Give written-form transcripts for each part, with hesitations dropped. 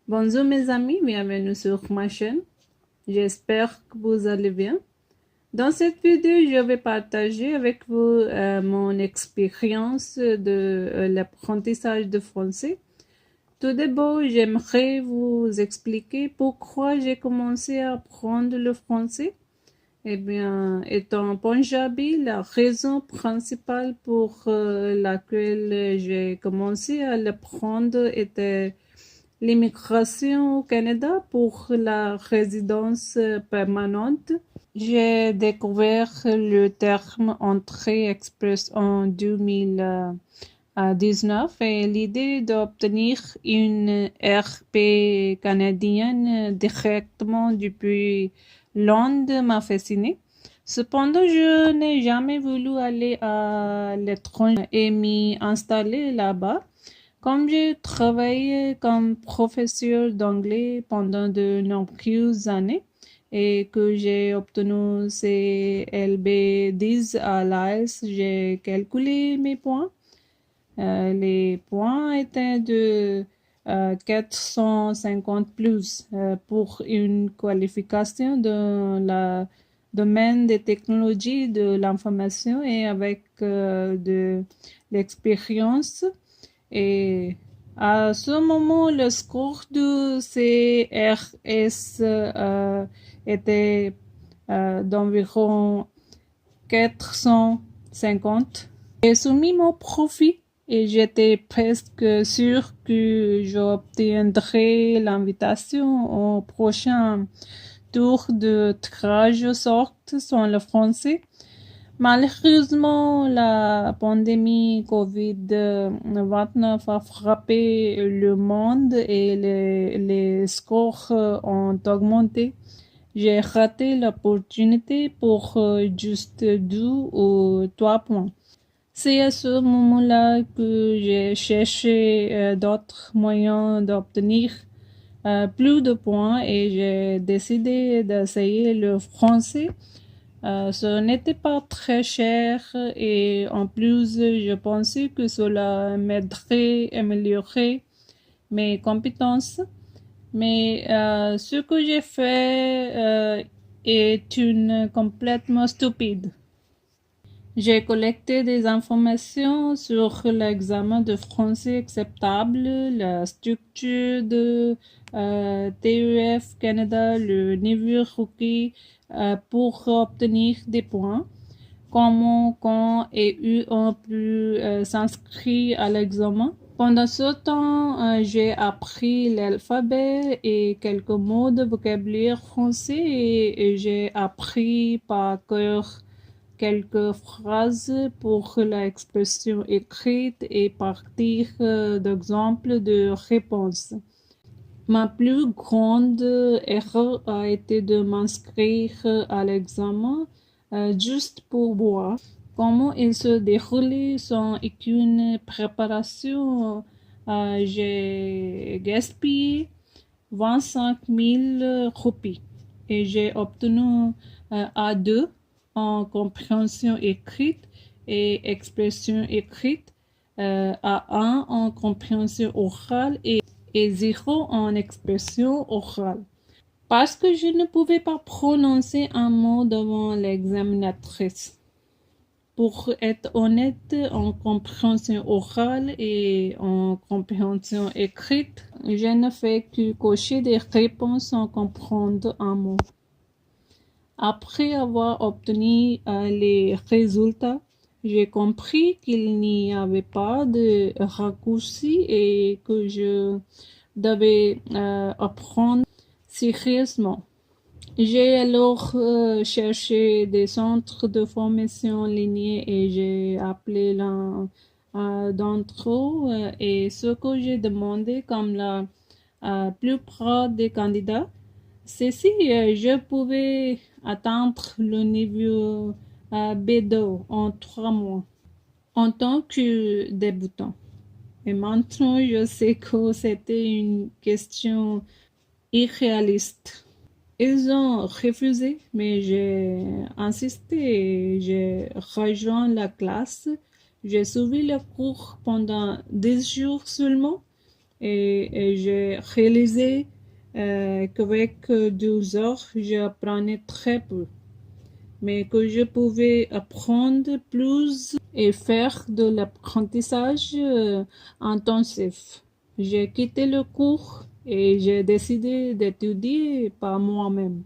Bonjour mes amis, bienvenue sur ma chaîne. J'espère que vous allez bien. Dans cette vidéo, je vais partager avec vous mon expérience de l'apprentissage de français. Tout d'abord, j'aimerais vous expliquer pourquoi j'ai commencé à apprendre le français. Eh bien, étant Punjabi, la raison principale pour laquelle j'ai commencé à l'apprendre était l'immigration au Canada pour la résidence permanente. J'ai découvert le terme entrée express en 2019 et l'idée d'obtenir une RP canadienne directement depuis Londres m'a fasciné. Cependant, je n'ai jamais voulu aller à l'étranger et m'y installer là-bas. Comme j'ai travaillé comme professeur d'anglais pendant de nombreuses années et que j'ai obtenu CLB10 à l'IELTS, j'ai calculé mes points. Les points étaient de 450 plus pour une qualification dans le domaine des technologies de l'information et avec de l'expérience. Et à ce moment, le score du CRS était d'environ 450. J'ai soumis mon profit et j'étais presque sûre que j'obtiendrais l'invitation au prochain tour de tirage au sort sur le français. Malheureusement, la pandémie COVID-19 a frappé le monde et les scores ont augmenté. J'ai raté l'opportunité pour juste 2 ou 3 points. C'est à ce moment-là que j'ai cherché d'autres moyens d'obtenir plus de points et j'ai décidé d'essayer le français. Ce n'était pas très cher et en plus, je pensais que cela m'aiderait à améliorer mes compétences. Mais ce que j'ai fait est complètement stupide. J'ai collecté des informations sur l'examen de français acceptable, la structure de TEF Canada, le niveau requis pour obtenir des points, comment, quand et où on peut s'inscrire à l'examen. Pendant ce temps, j'ai appris l'alphabet et quelques mots de vocabulaire français et j'ai appris par cœur quelques phrases pour l'expression écrite et partir d'exemples de réponses. Ma plus grande erreur a été de m'inscrire à l'examen juste pour voir comment il se déroulait sans aucune préparation. J'ai gaspillé 25 000 roupies et j'ai obtenu A2 en compréhension écrite et expression écrite, A1 en compréhension orale et 0 en expression orale. Parce que je ne pouvais pas prononcer un mot devant l'examinatrice. Pour être honnête, en compréhension orale et en compréhension écrite, je ne fais que cocher des réponses sans comprendre un mot. Après avoir obtenu les résultats, j'ai compris qu'il n'y avait pas de raccourci et que je devais apprendre sérieusement. J'ai alors cherché des centres de formation en ligne et j'ai appelé l'un d'entre eux et ce que j'ai demandé comme la plupart des candidats, c'est si je pouvais atteindre le niveau B2 en 3 mois en tant que débutant. Et maintenant, je sais que c'était une question irréaliste. Ils ont refusé, mais j'ai insisté. J'ai rejoint la classe. J'ai suivi le cours pendant 10 jours seulement. et j'ai réalisé qu'avec 12 heures, j'apprenais très peu, mais que je pouvais apprendre plus et faire de l'apprentissage intensif. J'ai quitté le cours et j'ai décidé d'étudier par moi-même.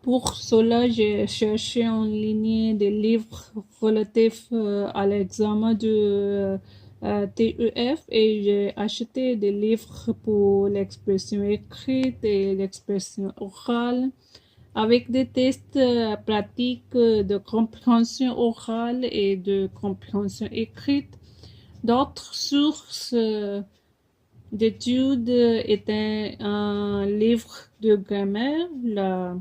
Pour cela, j'ai cherché en ligne des livres relatifs à l'examen de TEF et j'ai acheté des livres pour l'expression écrite et l'expression orale avec des tests pratiques de compréhension orale et de compréhension écrite. D'autres sources d'études étaient un livre de grammaire, la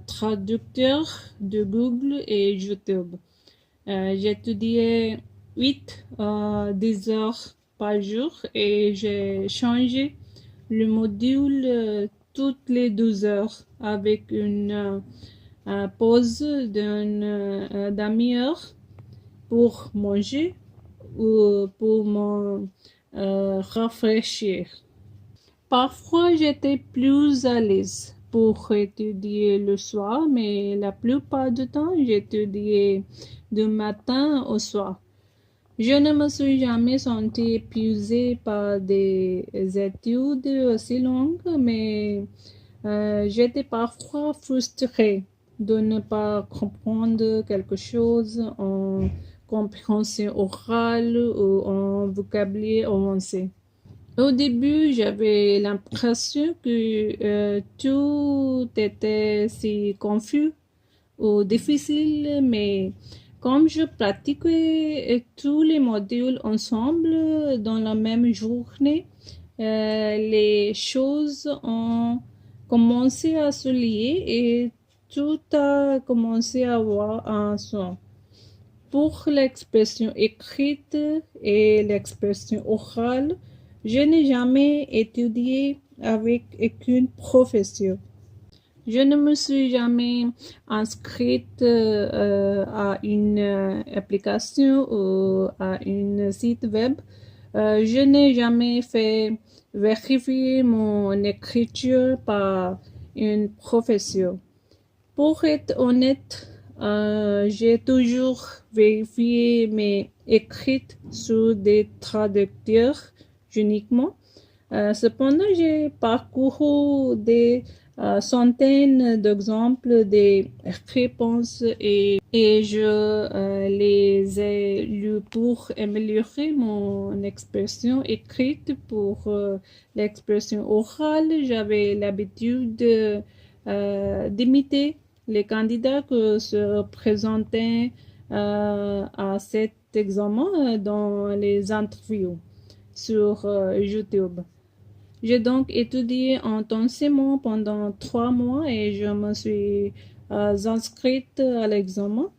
traducteur de Google et YouTube. J'étudiais 8 à 10 heures par jour et j'ai changé le module toutes les 12 heures avec une pause d'une demi-heure pour manger ou pour me rafraîchir. Parfois, j'étais plus à l'aise pour étudier le soir, mais la plupart du temps, j'étudiais du matin au soir. Je ne me suis jamais sentie épuisée par des études aussi longues, mais j'étais parfois frustrée de ne pas comprendre quelque chose en compréhension orale ou en vocabulaire avancé. Au début, j'avais l'impression que tout était si confus ou difficile, mais comme je pratiquais tous les modules ensemble dans la même journée, les choses ont commencé à se lier et tout a commencé à avoir un sens. Pour l'expression écrite et l'expression orale, je n'ai jamais étudié avec aucune profession. Je ne me suis jamais inscrite à une application ou à un site web. Je n'ai jamais fait vérifier mon écriture par une profession. Pour être honnête, j'ai toujours vérifié mes écrits sur des traducteurs uniquement. Cependant, j'ai parcouru des centaines d'exemples des réponses et je les ai lus pour améliorer mon expression écrite. Pour l'expression orale, j'avais l'habitude d'imiter les candidats qui se présentaient à cet examen dans les interviews sur YouTube. J'ai donc étudié intensément pendant 3 mois et je me suis inscrite à l'examen.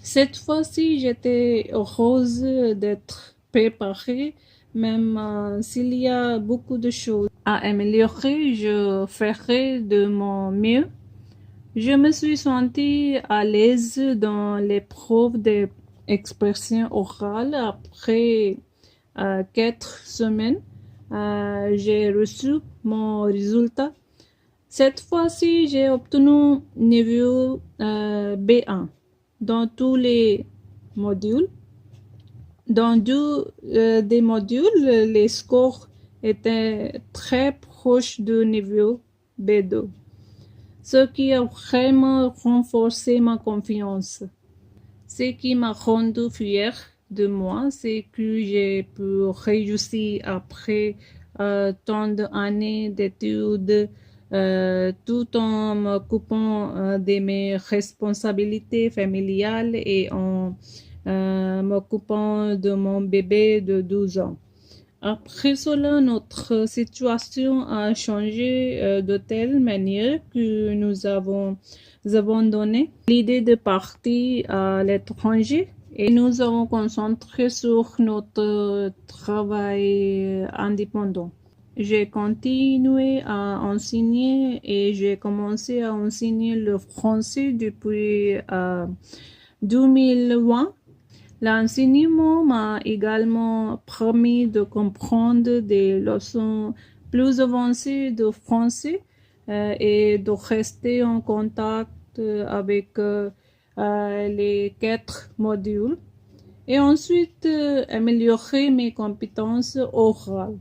Cette fois-ci, j'étais heureuse d'être préparée, même s'il y a beaucoup de choses à améliorer, je ferai de mon mieux. Je me suis sentie à l'aise dans l'épreuve d'expression orale après 4 semaines. J'ai reçu mon résultat. Cette fois-ci, j'ai obtenu niveau B1 dans tous les modules. Dans deux des modules, les scores étaient très proches du niveau B2, ce qui a vraiment renforcé ma confiance. Ce qui m'a rendu fière de moi, c'est que j'ai pu réussir après tant d'années d'études, tout en m'occupant de mes responsabilités familiales et en m'occupant de mon bébé de 12 ans. Après cela, notre situation a changé de telle manière que nous avons abandonné l'idée de partir à l'étranger et nous avons concentré sur notre travail indépendant. J'ai continué à enseigner et j'ai commencé à enseigner le français depuis 2020. L'enseignement m'a également permis de comprendre des leçons plus avancées de français et de rester en contact avec les 4 modules et ensuite améliorer mes compétences orales.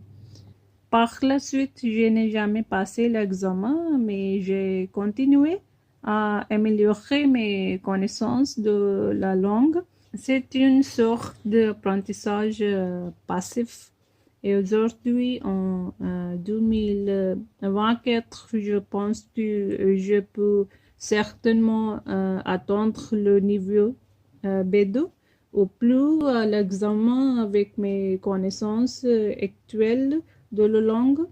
Par la suite, je n'ai jamais passé l'examen, mais j'ai continué à améliorer mes connaissances de la langue. C'est une sorte d'apprentissage passif. Et aujourd'hui, en 2024, je pense que je peux certainement atteindre le niveau B2 ou plus à l'examen avec mes connaissances actuelles de la langue.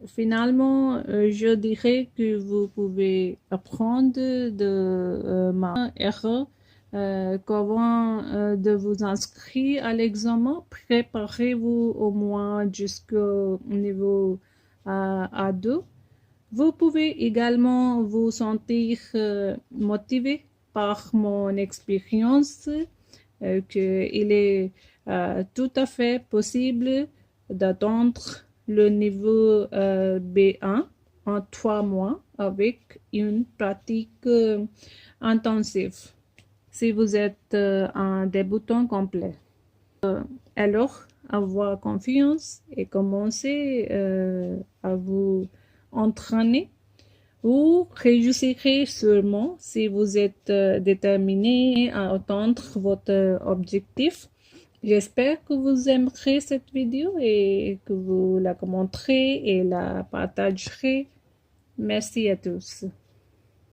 Finalement, je dirais que vous pouvez apprendre de ma erreur qu'avant de vous inscrire à l'examen, préparez-vous au moins jusqu'au niveau A2. Vous pouvez également vous sentir motivé par mon expérience, qu'il est tout à fait possible d'atteindre le niveau B1 en 3 mois avec une pratique intensive si vous êtes un débutant complet. Alors, avoir confiance et commencer à vous entraîner. Vous réussirez sûrement si vous êtes déterminé à atteindre votre objectif. J'espère que vous aimerez cette vidéo et que vous la commenterez et la partagerez. Merci à tous.